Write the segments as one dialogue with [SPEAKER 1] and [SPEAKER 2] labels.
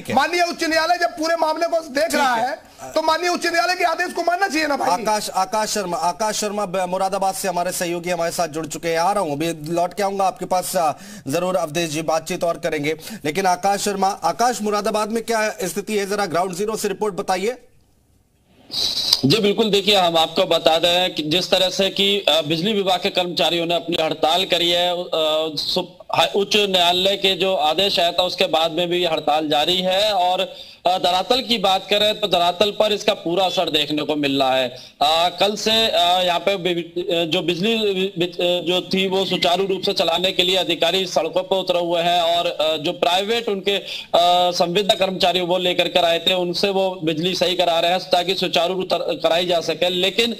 [SPEAKER 1] ठीक है।
[SPEAKER 2] माननीय उच्च न्यायालय जब पूरे मामले को देख रहा है तो माननीय उच्च न्यायालय के आदेश को मानना चाहिए ना भाई।
[SPEAKER 1] आकाश शर्मा मुरादाबाद से हमारे सहयोगी हमारे साथ जुड़ चुके हैं। आ रहा हूं, अभी लौट के आऊंगा आपके पास जरूर। अवधेश जी बातचीत और करेंगे, लेकिन आकाश शर्मा, आकाश मुरादाबाद में क्या स्थिति है, जरा ग्राउंड जीरो से रिपोर्ट बताइए।
[SPEAKER 3] जी बिल्कुल, देखिए हम आपको बता दें कि जिस तरह से कि बिजली विभाग के कर्मचारियों ने अपनी हड़ताल करी है, उच्च न्यायालय के जो आदेश आया था उसके बाद में भी हड़ताल जारी है। और धरातल की बात करें तो धरातल पर इसका पूरा असर देखने को मिल रहा है। कल से यहाँ पे जो बिजली जो थी वो सुचारू रूप से चलाने के लिए अधिकारी सड़कों पर उतरे हुए हैं, और जो प्राइवेट उनके संविदा कर्मचारी वो लेकर कर आए थे उनसे वो बिजली सही करा रहे हैं ताकि सुचारू कराई जा सके। लेकिन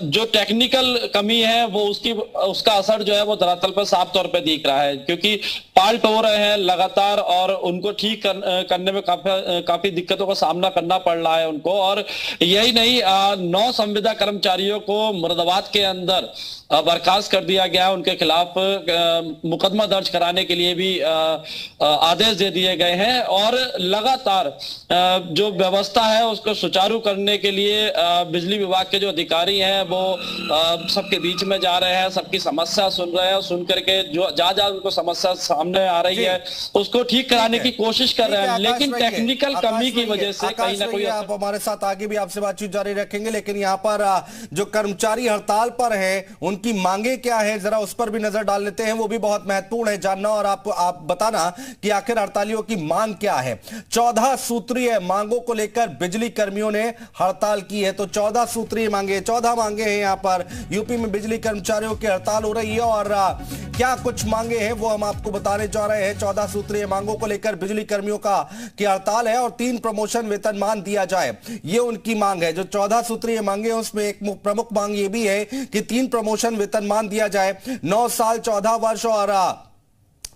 [SPEAKER 3] जो टेक्निकल कमी है वो उसका असर जो है वो धरातल पर साफ तौर पर दिख रहा है, क्योंकि फाल्ट हो रहे हैं लगातार और उनको ठीक करने में काफी दिक्कतों का सामना करना पड़ रहा है उनको। और यही नहीं, 9 संविदा कर्मचारियों को मुरादाबाद के अंदर बर्खास्त कर दिया गया। उनके खिलाफ मुकदमा दर्ज कराने के लिए भी आदेश दे दिए गए हैं, और लगातार जो व्यवस्था है उसको सुचारू करने के लिए बिजली विभाग के जो अधिकारी हैं वो सबके बीच में जा रहे हैं, सबकी समस्या सुन रहे हैं, सुन करके जो जहाँ उनको समस्या सामने आ रही है उसको ठीक कराने की कोशिश कर रहे हैं। लेकिन टेक्निकल कमी की वजह से कहीं ना कहीं
[SPEAKER 1] आप हमारे साथ आगे भी आपसे बातचीत जारी रखेंगे, लेकिन यहाँ पर जो कर्मचारी हड़ताल पर है उनकी मांगे क्या है, जरा उस पर भी नजर डाल लेते हैं। वो भी बहुत महत्वपूर्ण है जानना, और आप बताना कि आखिर हड़तालियों की मांग क्या है। 14 सूत्रीय मांगों को लेकर बिजली कर्मियों ने हड़ताल की है। तो 14 सूत्रीय मांगे, 14 मांगे हैं यहाँ पर। यूपी में बिजली कर्मचारियों की हड़ताल हो रही है, और क्या कुछ मांगे हैं वो हम आपको बताने जा रहे हैं। 14 सूत्रीय मांगों को लेकर बिजली कर्मियों की हड़ताल है, और 3 प्रमोशन वेतनमान दिया जाए, ये उनकी मांग है। जो 14 सूत्रीय मांगे हैं उसमें एक प्रमुख मांग ये भी है कि 3 प्रमोशन वेतनमान दिया जाए। 9 साल 14 वर्ष और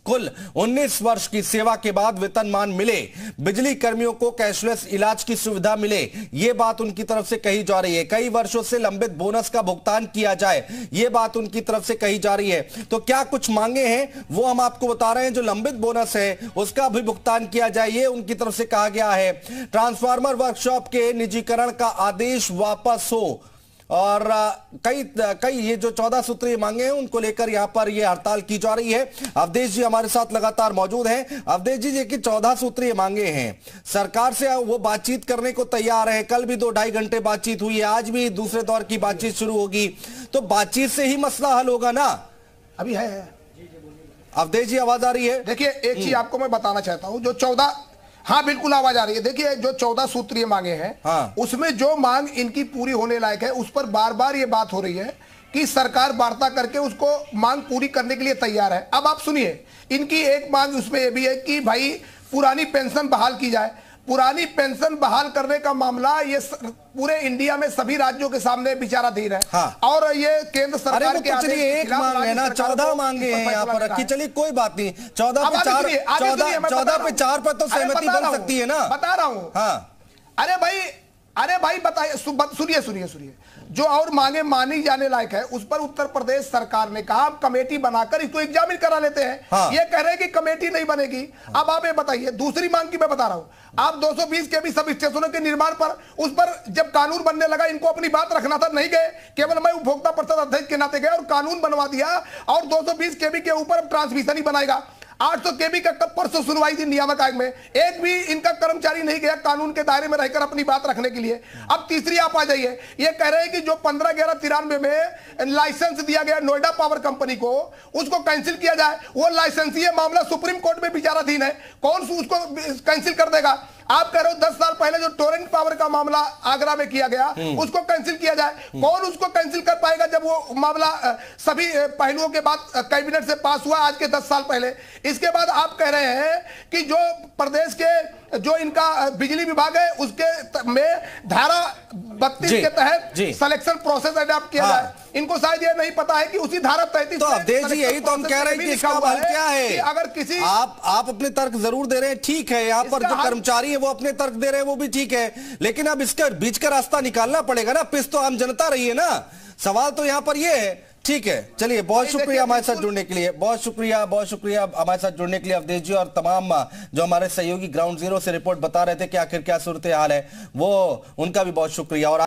[SPEAKER 1] कुल 19 वर्ष की सेवा के बाद वेतनमान मिले। बिजली कर्मियों को कैशलेस इलाज की सुविधा मिले, यह बात उनकी तरफ से कही जा रही है। कई वर्षों से लंबित बोनस का भुगतान किया जाए, यह बात उनकी तरफ से कही जा रही है। तो क्या कुछ मांगे हैं वो हम आपको बता रहे हैं। जो लंबित बोनस है उसका भी भुगतान किया जाए, यह उनकी तरफ से कहा गया है। ट्रांसफार्मर वर्कशॉप के निजीकरण का आदेश वापस हो, और कई ये जो 14 सूत्रीय मांगे हैं उनको लेकर यहां पर ये हड़ताल की जा रही है। अवधेश जी हमारे साथ लगातार मौजूद हैं। अवधेश जी, ये कि 14 सूत्रीय मांगे हैं, सरकार से वो बातचीत करने को तैयार है। कल भी 2-2.5 घंटे बातचीत हुई है, आज भी दूसरे दौर की बातचीत शुरू होगी। तो बातचीत से ही मसला हल होगा ना?
[SPEAKER 2] अभी है।
[SPEAKER 1] अवधेश जी आवाज आ रही है?
[SPEAKER 2] देखिए एक चीज आपको मैं बताना चाहता हूं, जो 14, हाँ बिल्कुल आवाज आ रही है। देखिए जो 14 सूत्रीय मांगे हैं,
[SPEAKER 1] हाँ।
[SPEAKER 2] उसमें जो मांग इनकी पूरी होने लायक है उस पर बार बार ये बात हो रही है कि सरकार वार्ता करके उसको मांग पूरी करने के लिए तैयार है। अब आप सुनिए, इनकी एक मांग उसमें यह भी है कि भाई पुरानी पेंशन बहाल की जाए। पुरानी पेंशन बहाल करने का मामला ये पूरे इंडिया में सभी राज्यों के सामने विचाराधीन है।
[SPEAKER 1] हाँ।
[SPEAKER 2] और ये केंद्र सरकार के
[SPEAKER 1] आदेश एक मांग है ना, 14 मांगे हैं यहाँ पर रखी। चलिए कोई बात नहीं, 14 पे 4 पर तो सहमति बन सकती है ना।
[SPEAKER 2] बता रहा हूँ।
[SPEAKER 1] हाँ।
[SPEAKER 2] अरे भाई बताइए, सुनिए। जो और मांगे मानी जाने लायक है उस पर उत्तर प्रदेश सरकार ने कहा हम कमेटी बनाकर इसको एग्जामिन करा लेते हैं।
[SPEAKER 1] हाँ।
[SPEAKER 2] ये कह रहे हैं कि कमेटी नहीं बनेगी। अब आप ये बताइए, दूसरी मांग की मैं बता रहा हूं, आप 220 केवी सब स्टेशनों के निर्माण पर, उस पर जब कानून बनने लगा इनको अपनी बात रखना था, नहीं गए। केवल मैं उपभोक्ता परिषद अध्यक्ष के नाते गए और कानून बनवा दिया, और 220 केवी के ऊपर ट्रांसमिशन ही बनाएगा। 800 केवी का कब परसों सुनवाई थी नियामक आयोग में, एक भी इनका कर्मचारी नहीं गया कानून के दायरे में रहकर अपनी बात रखने के लिए। अब तीसरी आप आ जाइए, ये कह रहे हैं कि जो 15/11/93 में लाइसेंस दिया गया नोएडा पावर कंपनी को, उसको कैंसिल किया जाए। वो लाइसेंसीय मामला सुप्रीम कोर्ट में विचाराधीन है, कौन उसको कैंसिल कर देगा? आप कह रहे हो 10 साल पहले जो टोरेंट पावर का मामला आगरा में किया गया उसको कैंसिल किया जाए। कौन उसको कैंसिल कर पाएगा जब वो मामला सभी पहलुओं के बाद कैबिनेट से पास हुआ आज के 10 साल पहले। इसके बाद आप कह रहे हैं कि जो प्रदेश के जो इनका बिजली विभाग है उसके में धारा 32 के तहत सिलेक्शन प्रोसेस अडॉप्ट किया जाए। इनको शायद ये नहीं पता है कि उसी धारा 33
[SPEAKER 1] तो अवधेश जी यही तो हम कह रहे हैं कि इसका हल क्या है।
[SPEAKER 2] अगर किसी
[SPEAKER 1] आप अपने तर्क जरूर दे रहे हैं, ठीक है, यहाँ पर जो कर्मचारी है वो अपने तर्क दे रहे हैं वो भी ठीक है, लेकिन अब इसका बीच का रास्ता निकालना पड़ेगा ना। पिस तो आम जनता रही है ना। सवाल तो यहाँ पर ये है ठीक है, चलिए बहुत शुक्रिया हमारे साथ जुड़ने के लिए, बहुत शुक्रिया हमारे साथ जुड़ने के लिए अवधेश जी, और तमाम जो हमारे सहयोगी ग्राउंड जीरो से रिपोर्ट बता रहे थे कि आखिर क्या सूरत हाल है, वो उनका भी बहुत शुक्रिया। और